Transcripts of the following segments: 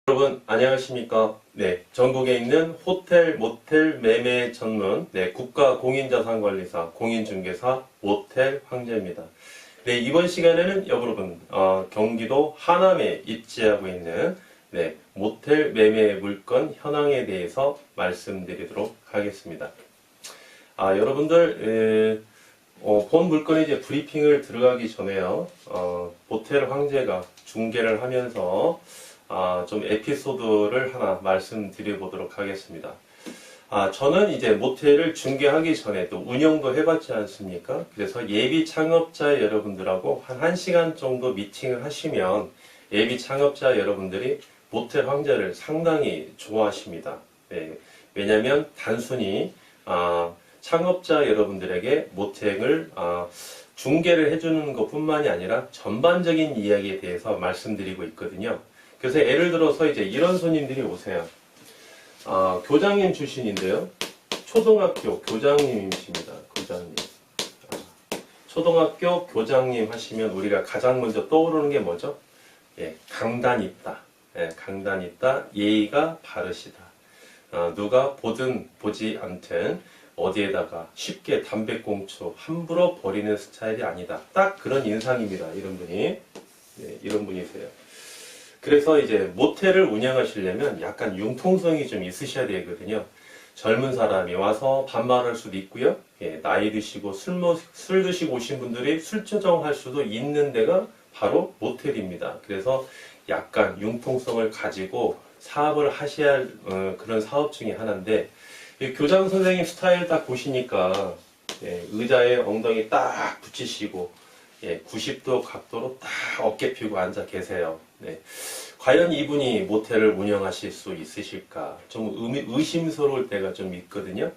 여러분 안녕하십니까? 전국에 있는 호텔, 모텔 매매 전문 국가공인자산관리사, 공인중개사 모텔 황제입니다. 이번 시간에는 여러분 경기도 하남에 입지하고 있는 모텔 매매 물건 현황에 대해서 말씀드리도록 하겠습니다. 여러분들 본 물건의 이제 브리핑을 들어가기 전에요. 모텔 황제가 중개를 하면서 좀 에피소드를 하나 말씀드려 보도록 하겠습니다. 저는 이제 모텔을 중개하기 전에 또 운영도 해봤지 않습니까? 그래서 예비 창업자 여러분들하고 한 1시간 정도 미팅을 하시면 예비 창업자 여러분들이 모텔 황제를 상당히 좋아하십니다. 왜냐하면 단순히 창업자 여러분들에게 모텔을 중개를 해주는 것 뿐만이 아니라 전반적인 이야기에 대해서 말씀드리고 있거든요. 그래서 예를 들어서 이제 이런 손님들이 오세요. 교장님 출신인데요. 초등학교 교장님이십니다. 교장님. 초등학교 교장님 하시면 우리가 가장 먼저 떠오르는 게 뭐죠? 강단 있다. 강단 있다. 예의가 바르시다. 누가 보든 보지 않든 어디에다가 쉽게 담배꽁초 함부로 버리는 스타일이 아니다. 딱 그런 인상입니다. 이런 분이. 이런 분이세요. 그래서 이제 모텔을 운영하시려면 약간 융통성이 좀 있으셔야 되거든요. 젊은 사람이 와서 반말할 수도 있고요. 나이 드시고 술 드시고 오신 분들이 술조정할 수도 있는 데가 바로 모텔입니다. 그래서 약간 융통성을 가지고 사업을 하셔야 할 그런 사업 중에 하나인데, 교장 선생님 스타일 딱 보시니까 의자에 엉덩이 딱 붙이시고 90도 각도로 딱 어깨 펴고 앉아 계세요. 과연 이분이 모텔을 운영하실 수 있으실까? 좀 의심스러울 때가 좀 있거든요.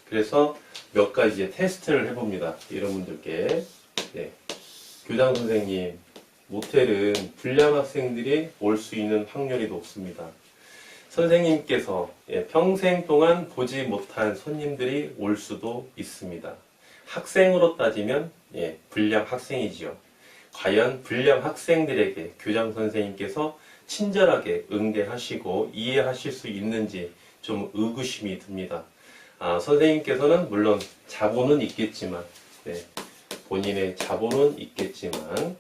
그래서 몇 가지 이제 테스트를 해봅니다. 이런 분들께. 교장 선생님, 모텔은 불량 학생들이 올 수 있는 확률이 높습니다. 선생님께서 평생 동안 보지 못한 손님들이 올 수도 있습니다. 학생으로 따지면 불량 학생이지요. 과연 불량 학생들에게 교장 선생님께서 친절하게 응대하시고 이해하실 수 있는지 좀 의구심이 듭니다. 선생님께서는 물론 자본은 있겠지만 본인의 자본은 있겠지만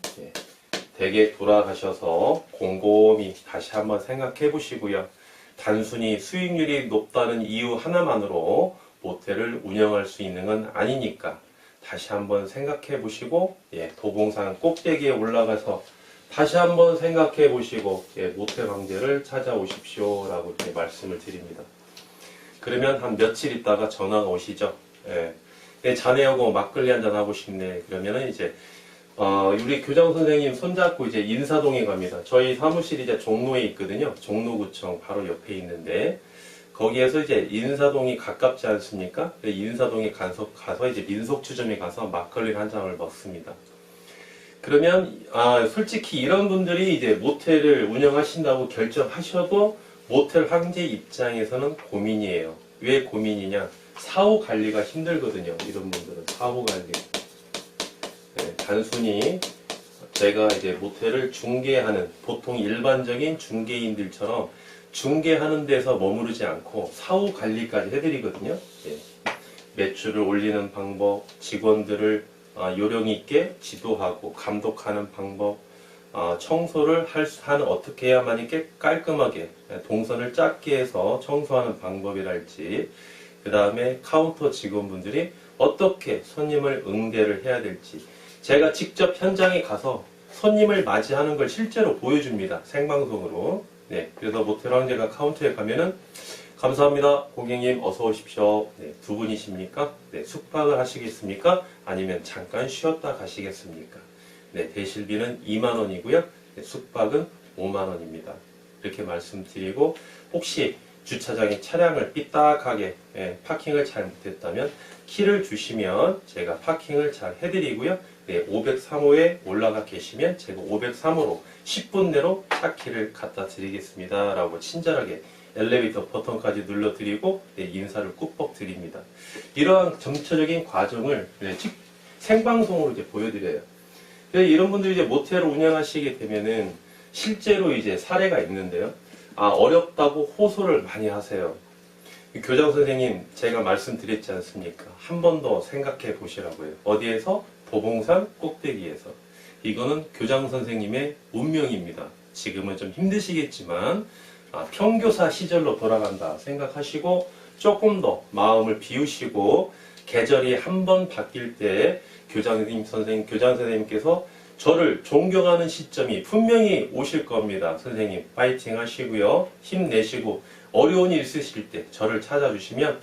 댁에 돌아가셔서 곰곰이 다시 한번 생각해 보시고요. 단순히 수익률이 높다는 이유 하나만으로 모텔을 운영할 수 있는 건 아니니까 다시 한번 생각해 보시고 도봉산 꼭대기에 올라가서 다시 한번 생각해 보시고 모텔 황제를 찾아오십시오 라고 이렇게 말씀을 드립니다. 그러면 한 며칠 있다가 전화가 오시죠. 자네하고 막걸리 한잔 하고 싶네. 그러면은 이제 우리 교장 선생님 손잡고 이제 인사동에 갑니다. 저희 사무실이 이제 종로에 있거든요. 종로구청 바로 옆에 있는데 거기에서 이제 인사동이 가깝지 않습니까? 인사동에 가서 이제 민속주점에 가서 막걸리 한 잔을 먹습니다. 그러면 솔직히 이런 분들이 이제 모텔을 운영하신다고 결정하셔도 모텔 황제 입장에서는 고민이에요. 왜 고민이냐? 사후 관리가 힘들거든요. 이런 분들은 사후 관리. 단순히 제가 이제 모텔을 중개하는 보통 일반적인 중개인들처럼 중개하는 데서 머무르지 않고 사후 관리까지 해드리거든요. 매출을 올리는 방법, 직원들을 요령 있게 지도하고 감독하는 방법, 청소를 하는 어떻게 해야만 이렇게 깔끔하게 동선을 짧게 해서 청소하는 방법이랄지, 그 다음에 카운터 직원분들이 어떻게 손님을 응대를 해야 될지 제가 직접 현장에 가서 손님을 맞이하는 걸 실제로 보여줍니다. 생방송으로. 그래서 모텔 황제가 카운터에 가면은 감사합니다. 고객님 어서 오십시오. 두 분이십니까? 숙박을 하시겠습니까? 아니면 잠깐 쉬었다 가시겠습니까? 대실비는 2만원이고요. 숙박은 5만원입니다. 이렇게 말씀드리고, 혹시 주차장에 차량을 삐딱하게 파킹을 잘 못했다면 키를 주시면 제가 파킹을 잘 해드리고요. 503호에 올라가 계시면 제가 503호로 10분 내로 차 키를 갖다 드리겠습니다. 라고 친절하게 엘리베이터 버튼까지 눌러드리고 인사를 꾹뻑 드립니다. 이러한 전체적인 과정을 생방송으로 이제 보여드려요. 이런 분들이 이제 모텔을 운영하시게 되면은 실제로 이제 사례가 있는데요. 어렵다고 호소를 많이 하세요. 교장 선생님, 제가 말씀드렸지 않습니까? 한 번 더 생각해 보시라고요. 어디에서? 보봉산 꼭대기에서. 이거는 교장 선생님의 운명입니다. 지금은 좀 힘드시겠지만 평교사 시절로 돌아간다 생각하시고 조금 더 마음을 비우시고 계절이 한 번 바뀔 때 교장 선생님께서 저를 존경하는 시점이 분명히 오실 겁니다. 선생님 파이팅 하시고요. 힘내시고 어려운 일 있으실 때 저를 찾아주시면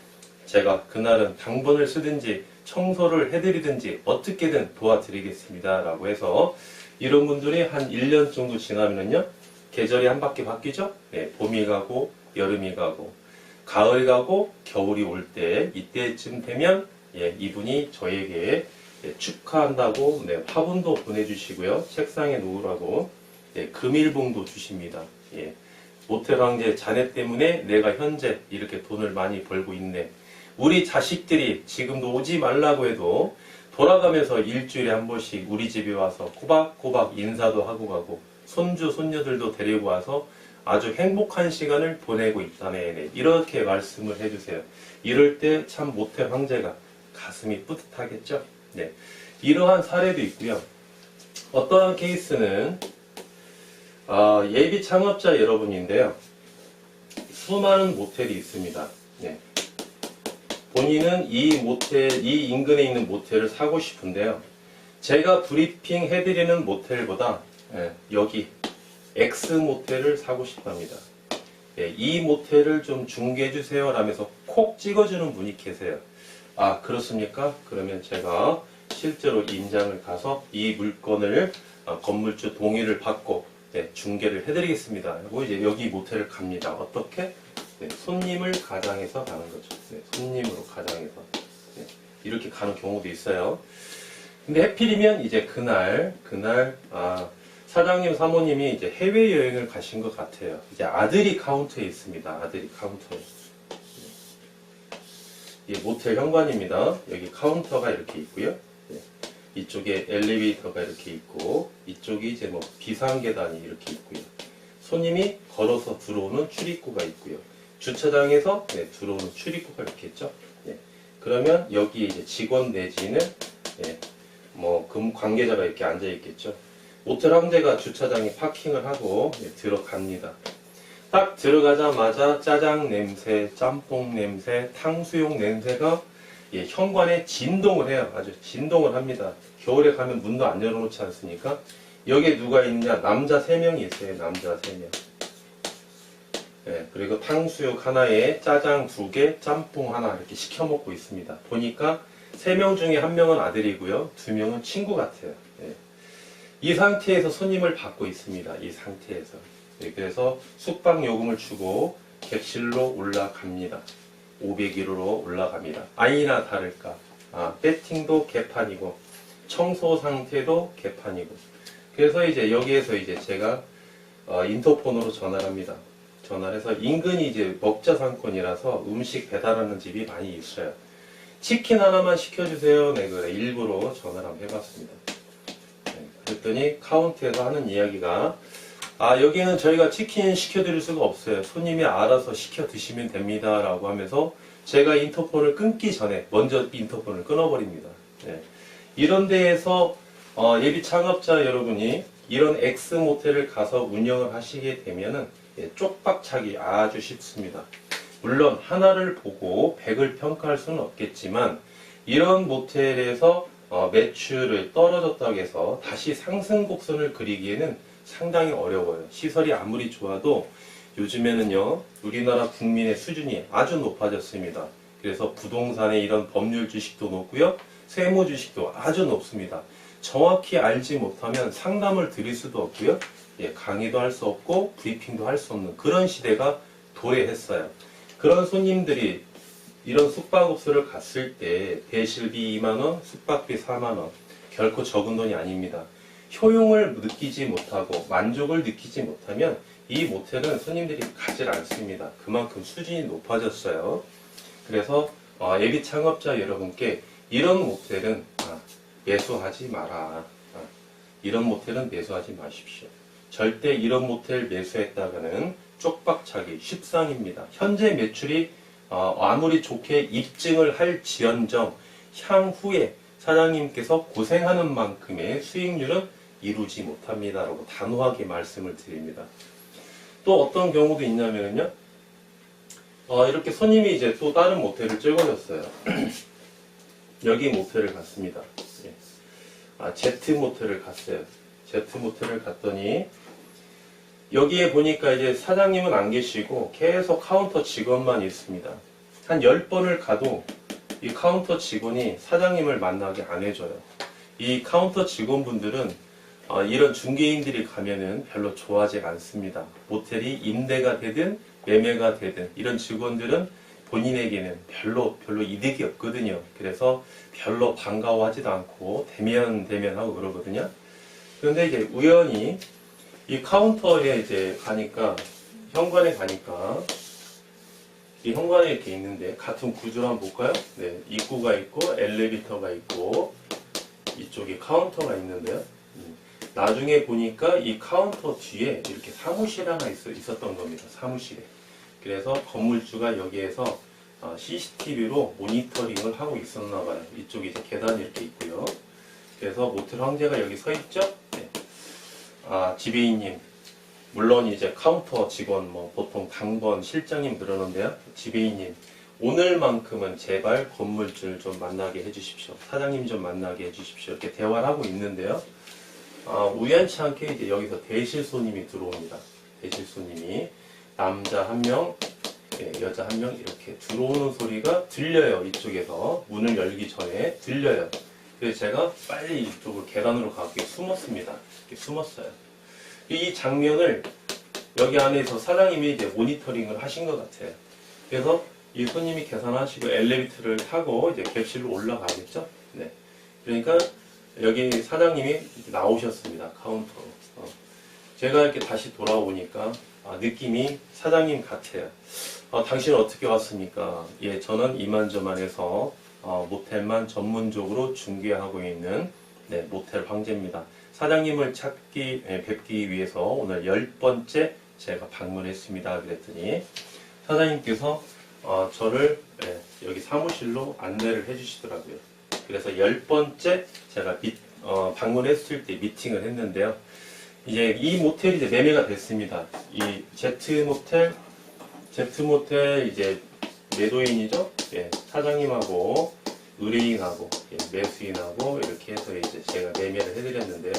제가 그날은 당번을 쓰든지 청소를 해드리든지 어떻게든 도와드리겠습니다. 라고 해서 이런 분들이 한 1년 정도 지나면요. 계절이 한 바퀴 바뀌죠? 네, 봄이 가고 여름이 가고 가을이 가고 겨울이 올 때 이때쯤 되면 이분이 저에게 축하한다고 화분도 보내주시고요. 책상에 놓으라고 금일봉도 주십니다. 모텔 황제 자네 때문에 내가 현재 이렇게 돈을 많이 벌고 있네. 우리 자식들이 지금도 오지 말라고 해도 돌아가면서 일주일에 한 번씩 우리 집에 와서 꼬박꼬박 인사도 하고 가고 손주 손녀들도 데리고 와서 아주 행복한 시간을 보내고 있다네. 이렇게 말씀을 해주세요. 이럴 때 참 모텔 황제가 가슴이 뿌듯하겠죠. 네, 이러한 사례도 있고요. 어떠한 케이스는 예비 창업자 여러분인데요. 수많은 모텔이 있습니다. 네. 본인은 이 인근에 있는 모텔을 사고 싶은데요. 제가 브리핑 해드리는 모텔보다 여기 X 모텔을 사고 싶답니다. 이 모텔을 좀 중개해주세요 라면서 콕 찍어주는 분이 계세요. 그렇습니까? 그러면 제가 실제로 임장을 가서 이 물건을 건물주 동의를 받고 중개를 해드리겠습니다. 하고 이제 여기 모텔을 갑니다. 어떻게? 손님을 가장해서 가는 거죠. 손님으로 가장해서 이렇게 가는 경우도 있어요. 근데 해필이면 이제 그날 사장님 사모님이 이제 해외 여행을 가신 것 같아요. 이제 아들이 카운터에 있습니다. 아들이 카운터에. 모텔 현관입니다. 여기 카운터가 이렇게 있고요. 이쪽에 엘리베이터가 이렇게 있고 이쪽이 이제 비상계단이 이렇게 있고요. 손님이 걸어서 들어오는 출입구가 있고요. 주차장에서 들어오는 출입구가 이렇게 있죠. 그러면 여기 이제 직원 내지는 관계자가 이렇게 앉아 있겠죠. 모텔 황제가 주차장에 파킹을 하고 들어갑니다. 딱 들어가자마자 짜장 냄새, 짬뽕 냄새, 탕수육 냄새가 현관에 진동을 해요. 아주 진동을 합니다. 겨울에 가면 문도 안 열어놓지 않습니까? 여기에 누가 있냐? 남자 3명이 있어요. 남자 3명. 그리고 탕수육 하나에 짜장 2개, 짬뽕 하나 이렇게 시켜 먹고 있습니다. 보니까 3명 중에 1명은 아들이고요. 2명은 친구 같아요. 이 상태에서 손님을 받고 있습니다. 이 상태에서. 그래서 숙박 요금을 주고 객실로 올라갑니다. 501호로 올라갑니다. 아니나 다를까. 배팅도 개판이고 청소 상태도 개판이고. 그래서 이제 여기에서 이제 제가 인터폰으로 전화를 합니다. 전화를 해서 인근이 이제 먹자 상권이라서 음식 배달하는 집이 많이 있어요. 치킨 하나만 시켜주세요. 그래 일부러 전화를 한번 해봤습니다. 그랬더니 카운트에서 하는 이야기가 여기는 저희가 치킨 시켜드릴 수가 없어요. 손님이 알아서 시켜 드시면 됩니다. 라고 하면서 제가 인터폰을 끊기 전에 먼저 인터폰을 끊어버립니다. 이런 데에서 예비 창업자 여러분이 이런 X 모텔을 가서 운영을 하시게 되면은 쪽박차기 아주 쉽습니다. 물론 하나를 보고 100을 평가할 수는 없겠지만 이런 모텔에서 매출을 떨어졌다고 해서 다시 상승 곡선을 그리기에는 상당히 어려워요. 시설이 아무리 좋아도 요즘에는요 우리나라 국민의 수준이 아주 높아졌습니다. 그래서 부동산의 이런 법률 지식도 높고요 세무 지식도 아주 높습니다. 정확히 알지 못하면 상담을 드릴 수도 없고요 강의도 할 수 없고 브리핑도 할 수 없는 그런 시대가 도래했어요. 그런 손님들이 이런 숙박업소를 갔을 때 대실비 2만원, 숙박비 4만원 결코 적은 돈이 아닙니다. 효용을 느끼지 못하고 만족을 느끼지 못하면 이 모텔은 손님들이 가질 않습니다. 그만큼 수준이 높아졌어요. 그래서 예비 창업자 여러분께 이런 모텔은 매수하지 마라. 이런 모텔은 매수하지 마십시오. 절대 이런 모텔 매수했다가는 쪽박차기, 쉽상입니다. 현재 매출이 아무리 좋게 입증을 할지언정 향후에 사장님께서 고생하는 만큼의 수익률은 이루지 못합니다라고 단호하게 말씀을 드립니다. 또 어떤 경우도 있냐면요, 이렇게 손님이 이제 또 다른 모텔을 찍어줬어요. 여기 모텔을 갔습니다. Z 모텔을 갔어요. Z 모텔을 갔더니 여기에 보니까 이제 사장님은 안 계시고 계속 카운터 직원만 있습니다. 한 10번을 가도 이 카운터 직원이 사장님을 만나게 안 해줘요. 이 카운터 직원분들은 이런 중개인들이 가면은 별로 좋아하지 않습니다. 모텔이 임대가 되든 매매가 되든 이런 직원들은 본인에게는 별로 이득이 없거든요. 그래서 별로 반가워하지도 않고 대면하고 그러거든요. 그런데 이제 우연히 이 카운터에 이제 가니까, 현관에 가니까 이 현관에 이렇게 있는데 같은 구조로 한번 볼까요? 네, 입구가 있고 엘리베이터가 있고 이쪽에 카운터가 있는데요. 나중에 보니까 이 카운터 뒤에 이렇게 사무실 하나 있었던 겁니다. 사무실에. 그래서 건물주가 여기에서 CCTV로 모니터링을 하고 있었나 봐요. 이쪽에 이제 계단이 이렇게 있고요. 그래서 모텔 황제가 여기 서 있죠? 네. 지배인님, 물론 이제 카운터 직원, 보통 당번, 실장님 그러는데요. 지배인님, 오늘만큼은 제발 건물주를 좀 만나게 해주십시오. 사장님 좀 만나게 해주십시오. 이렇게 대화를 하고 있는데요. 우연치 않게 이제 여기서 대실 손님이 들어옵니다. 대실 손님이 남자 한 명, 여자 한 명 이렇게 들어오는 소리가 들려요. 이쪽에서 문을 열기 전에 들려요. 그래서 제가 빨리 이쪽으로 계단으로 가서 숨었습니다. 이렇게 숨었어요. 이 장면을 여기 안에서 사장님이 이제 모니터링을 하신 것 같아요. 그래서 이 손님이 계산하시고 엘리베이터를 타고 이제 객실로 올라가겠죠. 네. 그러니까 여기 사장님이 이렇게 나오셨습니다. 카운터로. 제가 이렇게 다시 돌아오니까 느낌이 사장님 같아요. 당신은 어떻게 왔습니까? 예, 저는 이만저만해서 모텔만 전문적으로 중개하고 있는 모텔 황제입니다. 사장님을 뵙기 위해서 오늘 10번째 제가 방문했습니다. 그랬더니 사장님께서 저를 여기 사무실로 안내를 해주시더라고요. 그래서 10번째 제가 방문했을 때 미팅을 했는데요. 이제 이 모텔이 이제 매매가 됐습니다. 이 Z 모텔 이제 매도인이죠. 예, 사장님하고 의뢰인하고 매수인하고 이렇게 해서 이제 제가 매매를 해드렸는데요.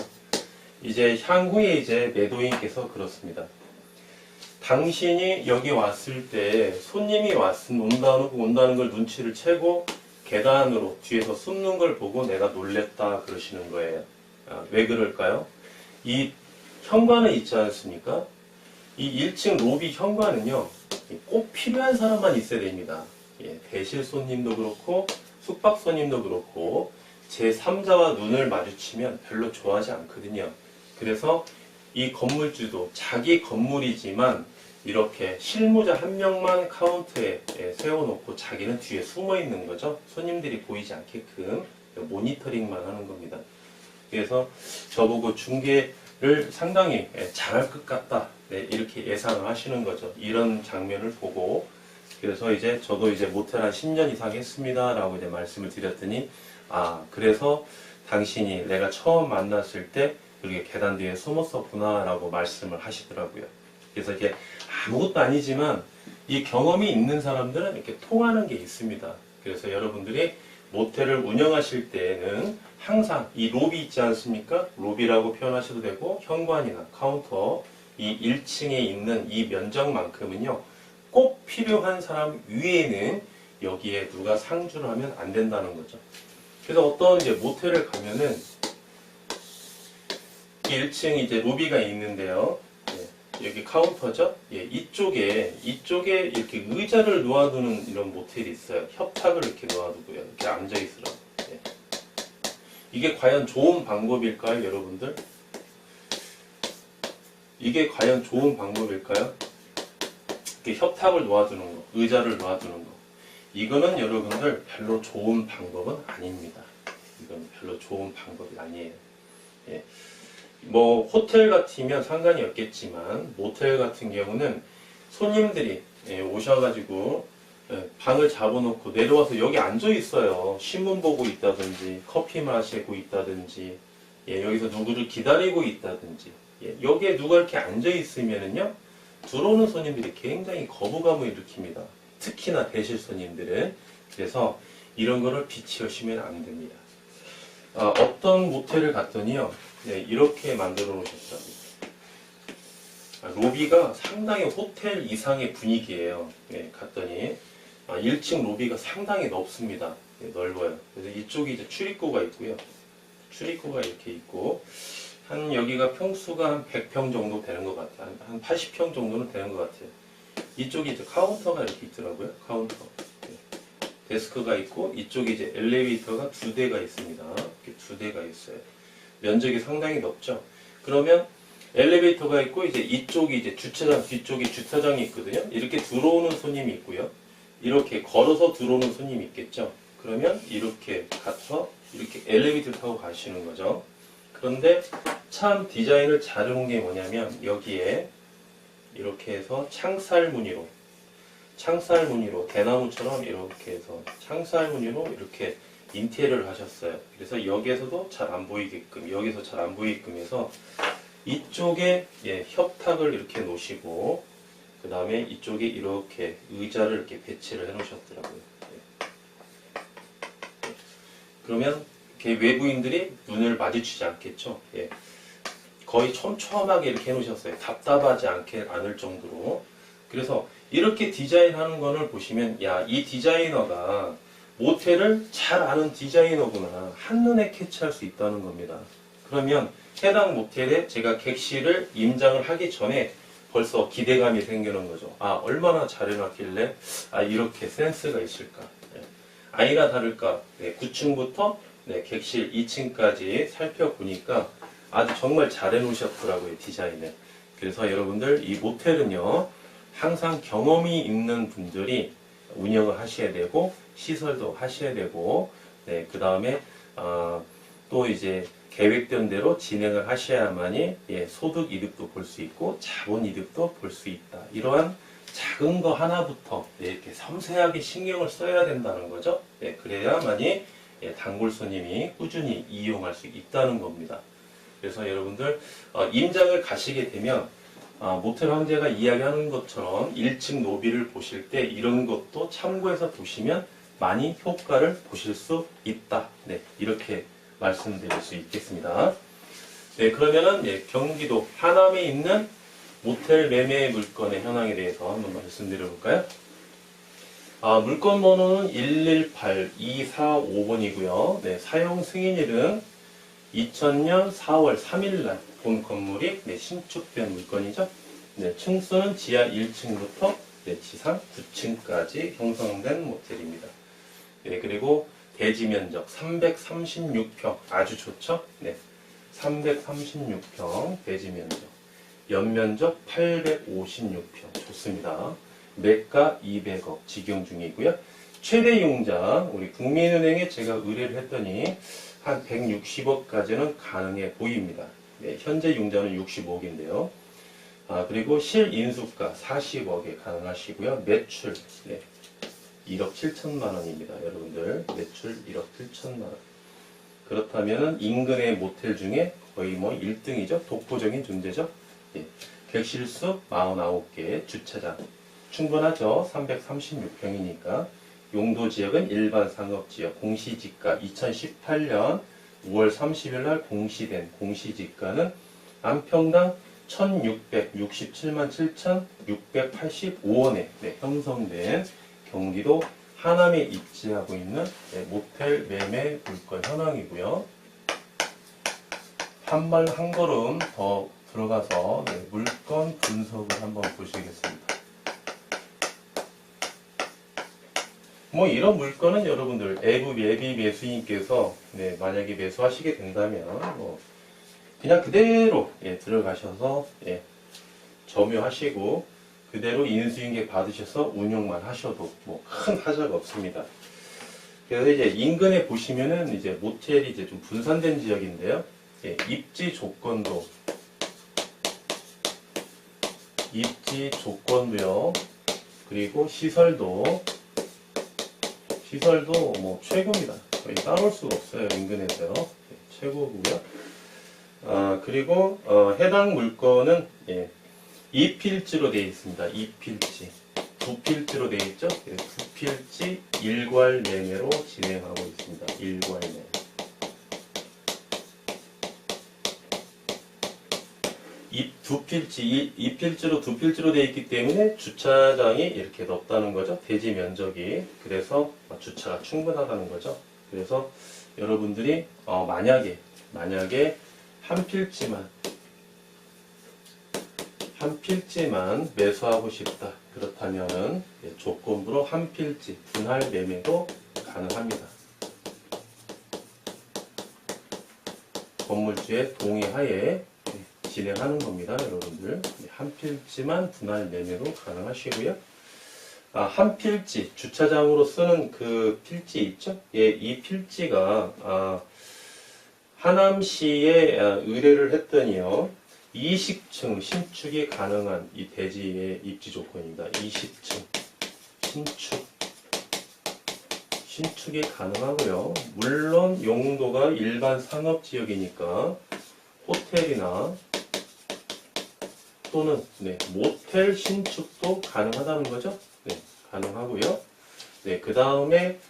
이제 향후에 이제 매도인께서 그렇습니다. 당신이 여기 왔을 때 손님이 온다는 걸 눈치를 채고 계단으로 뒤에서 숨는 걸 보고 내가 놀랬다 그러시는 거예요. 왜 그럴까요? 이 현관에 있지 않습니까? 이 1층 로비 현관은요, 꼭 필요한 사람만 있어야 됩니다. 대실 손님도 그렇고 숙박 손님도 그렇고 제3자와 눈을 마주치면 별로 좋아하지 않거든요. 그래서 이 건물주도 자기 건물이지만 이렇게 실무자 한 명만 카운터에 세워놓고 자기는 뒤에 숨어 있는 거죠. 손님들이 보이지 않게끔 모니터링만 하는 겁니다. 그래서 저보고 중개를 상당히 잘할 것 같다, 이렇게 예상을 하시는 거죠. 이런 장면을 보고. 그래서 이제 저도 이제 모텔 한 10년 이상 했습니다 라고 이제 말씀을 드렸더니, 그래서 당신이 내가 처음 만났을 때 이렇게 계단 뒤에 숨었었구나 라고 말씀을 하시더라고요. 그래서 이게 아무것도 아니지만 이 경험이 있는 사람들은 이렇게 통하는 게 있습니다. 그래서 여러분들이 모텔을 운영하실 때에는 항상 이 로비 있지 않습니까? 로비라고 표현하셔도 되고 현관이나 카운터 이 1층에 있는 이 면적만큼은요, 꼭 필요한 사람 위에는 여기에 누가 상주를 하면 안 된다는 거죠. 그래서 어떤 이제 모텔을 가면은 1층 이제 로비가 있는데요. 여기 카운터죠? 이쪽에 이렇게 의자를 놓아두는 이런 모텔이 있어요. 협탁을 이렇게 놓아두고요. 이렇게 앉아있으라고. 이게 과연 좋은 방법일까요, 여러분들? 이게 과연 좋은 방법일까요? 이렇게 협탁을 놓아두는 거, 의자를 놓아두는 거. 이거는 여러분들 별로 좋은 방법은 아닙니다. 이건 별로 좋은 방법이 아니에요. 뭐 호텔 같으면 상관이 없겠지만 모텔 같은 경우는 손님들이 오셔가지고 방을 잡아놓고 내려와서 여기 앉아 있어요. 신문 보고 있다든지 커피 마시고 있다든지 여기서 누구를 기다리고 있다든지 여기에 누가 이렇게 앉아 있으면은요 들어오는 손님들이 굉장히 거부감을 일으킵니다. 특히나 대실 손님들은. 그래서 이런 거를 비치하시면 안 됩니다. 어떤 모텔을 갔더니요 이렇게 만들어 놓으셨더라고요. 로비가 상당히 호텔 이상의 분위기예요. 갔더니 1층 로비가 상당히 넓습니다. 넓어요. 그래서 이쪽이 이제 출입구가 있고요. 출입구가 이렇게 있고 한 여기가 평수가 한 100평 정도 되는 것 같아요. 한 80평 정도는 되는 것 같아요. 이쪽이 이제 카운터가 이렇게 있더라고요. 카운터. 데스크가 있고 이쪽에 이제 엘리베이터가 2대가 있습니다. 이렇게 2대가 있어요. 면적이 상당히 넓죠. 그러면 엘리베이터가 있고 이제 이쪽이 이제 주차장 뒤쪽에 주차장이 있거든요. 이렇게 들어오는 손님이 있고요. 이렇게 걸어서 들어오는 손님이 있겠죠. 그러면 이렇게 가서 이렇게 엘리베이터 타고 가시는 거죠. 그런데 참 디자인을 잘 해놓은 게 뭐냐면 여기에 이렇게 해서 창살 무늬로 대나무처럼 이렇게 해서 창살 무늬로 이렇게 인테리어를 하셨어요. 그래서 여기에서도 잘 안 보이게끔 여기서 잘 안 보이게끔 해서 이쪽에 협탁을 이렇게 놓으시고 그 다음에 이쪽에 이렇게 의자를 이렇게 배치를 해 놓으셨더라고요. 그러면 이렇게 외부인들이 눈을 마주치지 않겠죠. 거의 촘촘하게 이렇게 해 놓으셨어요. 답답하지 않을 정도로. 그래서 이렇게 디자인하는 거를 보시면 야, 이 디자이너가 모텔을 잘 아는 디자이너구나 한눈에 캐치할 수 있다는 겁니다. 그러면 해당 모텔에 제가 객실을 임장을 하기 전에 벌써 기대감이 생기는 거죠. 얼마나 잘 해놨길래 이렇게 센스가 있을까. 아니나 다를까 9층부터 객실 2층까지 살펴보니까 아주 정말 잘 해놓으셨더라고요. 디자인을. 그래서 여러분들 이 모텔은요 항상 경험이 있는 분들이 운영을 하셔야 되고 시설도 하셔야 되고 그 다음에 또 이제 계획된 대로 진행을 하셔야만이 소득 이득도 볼 수 있고 자본 이득도 볼 수 있다. 이러한 작은 거 하나부터 이렇게 섬세하게 신경을 써야 된다는 거죠. 그래야만이 단골 손님이 꾸준히 이용할 수 있다는 겁니다. 그래서 여러분들 임장을 가시게 되면 모텔 황제가 이야기하는 것처럼 1층 로비를 보실 때 이런 것도 참고해서 보시면 많이 효과를 보실 수 있다. 이렇게 말씀드릴 수 있겠습니다. 그러면은 경기도 하남에 있는 모텔 매매 물건의 현황에 대해서 한번 말씀드려 볼까요? 물건 번호는 118245번이고요. 사용 승인일은 2000년 4월 3일 날 본 건물이 신축된 물건이죠. 층수는 지하 1층부터 지상 9층까지 형성된 모텔입니다. 그리고 대지 면적 336평 아주 좋죠. 336평 대지 면적 연면적 856평 좋습니다. 매가 200억 직영 중이고요. 최대 융자 우리 국민은행에 제가 의뢰를 했더니 한 160억까지는 가능해 보입니다. 현재 융자는 65억인데요. 그리고 실인수가 40억에 가능하시고요. 매출 1억 7천만 원입니다. 여러분들 매출 1억 7천만 원. 그렇다면 인근의 모텔 중에 거의 1등이죠. 독보적인 존재죠. 객실수 49개, 주차장 충분하죠. 336평이니까. 용도 지역은 일반 상업지역, 공시지가 2018년 5월 30일 날 공시된 공시지가는 안평당 1667만 7,685원에 형성된 경기도 하남에 입지하고 있는 모텔 매매 물건 현황이고요. 한 걸음 더 들어가서 물건 분석을 한번 보시겠습니다. 이런 물건은 여러분들 예비 매수인께서 만약에 매수하시게 된다면 그냥 그대로 들어가셔서 점유하시고 그대로 인수인계 받으셔서 운용만 하셔도 큰 하자가 없습니다. 그래서 이제 인근에 보시면은 이제 모텔이 이제 좀 분산된 지역인데요. 입지 조건도 입지 조건도요. 그리고 시설도 뭐 최고입니다. 거의 따라올 수가 없어요. 인근에서요. 네, 최고고요. 그리고 해당 물건은 2필지로 되어 있습니다. 2필지. 9필지로 되어 있죠? 9필지 일괄 매매로 진행하고 있습니다. 일괄 매매. 두 필지, 2필지로 2필지로 되어 있기 때문에 주차장이 이렇게 넓다는 거죠. 대지 면적이. 그래서 주차가 충분하다는 거죠. 그래서 여러분들이 만약에 한 필지만 매수하고 싶다. 그렇다면 조건부로 한 필지 분할 매매도 가능합니다. 건물주의 동의하에 진행하는 겁니다, 여러분들. 한 필지만 분할 매매로 가능하시고요. 한 필지, 주차장으로 쓰는 그 필지 있죠? 이 필지가 하남시에 의뢰를 했더니요. 20층 신축이 가능한 이 대지의 입지 조건입니다. 20층 신축이 가능하고요. 물론 용도가 일반 상업지역이니까 호텔이나 또는 모텔 신축도 가능하다는 거죠. 가능하고요. 그 다음에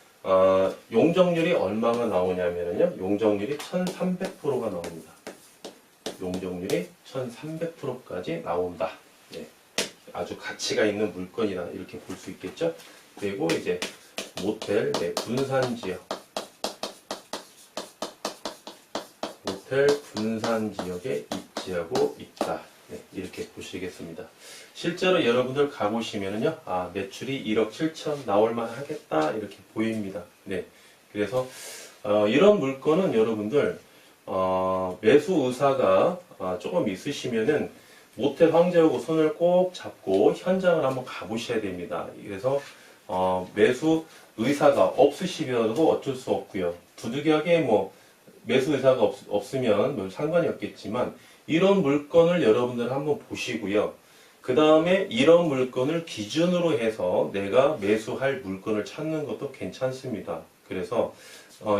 용적률이 얼마가 나오냐면요. 용적률이 1300%가 나옵니다. 용적률이 1300%까지 나온다. 아주 가치가 있는 물건이다. 이렇게 볼 수 있겠죠. 그리고 이제 모텔 분산지역. 모텔 분산지역에 입지하고 있다. 이렇게 보시겠습니다. 실제로 여러분들 가보시면은요, 매출이 1억 7천 나올만 하겠다. 이렇게 보입니다. 그래서, 이런 물건은 여러분들, 매수 의사가 조금 있으시면은 모텔 황제하고 손을 꼭 잡고 현장을 한번 가보셔야 됩니다. 그래서, 매수 의사가 없으시더라도 어쩔 수 없고요. 부득이하게 매수 의사가 없으면 별 상관이 없겠지만, 이런 물건을 여러분들 한번 보시고요. 그 다음에 이런 물건을 기준으로 해서 내가 매수할 물건을 찾는 것도 괜찮습니다. 그래서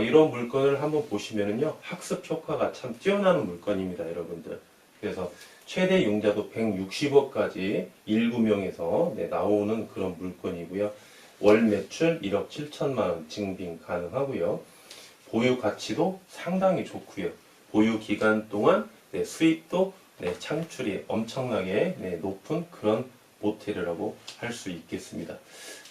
이런 물건을 한번 보시면은요, 학습 효과가 참 뛰어나는 물건입니다, 여러분들. 그래서 최대 융자도 160억까지 1구명에서 나오는 그런 물건이고요. 월 매출 1억 7천만 원 증빙 가능하고요. 보유 가치도 상당히 좋고요. 보유 기간 동안 수익도 창출이 엄청나게 높은 그런 모텔이라고 할 수 있겠습니다.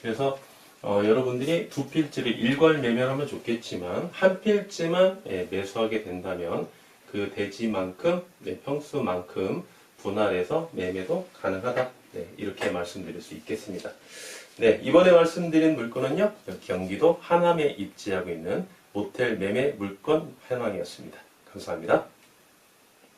그래서 여러분들이 두 필지를 일괄 매매하면 좋겠지만 한 필지만 매수하게 된다면 그 대지만큼 평수만큼 분할해서 매매도 가능하다. 이렇게 말씀드릴 수 있겠습니다. 이번에 말씀드린 물건은요, 경기도 하남에 입지하고 있는 모텔 매매 물건 현황이었습니다. 감사합니다.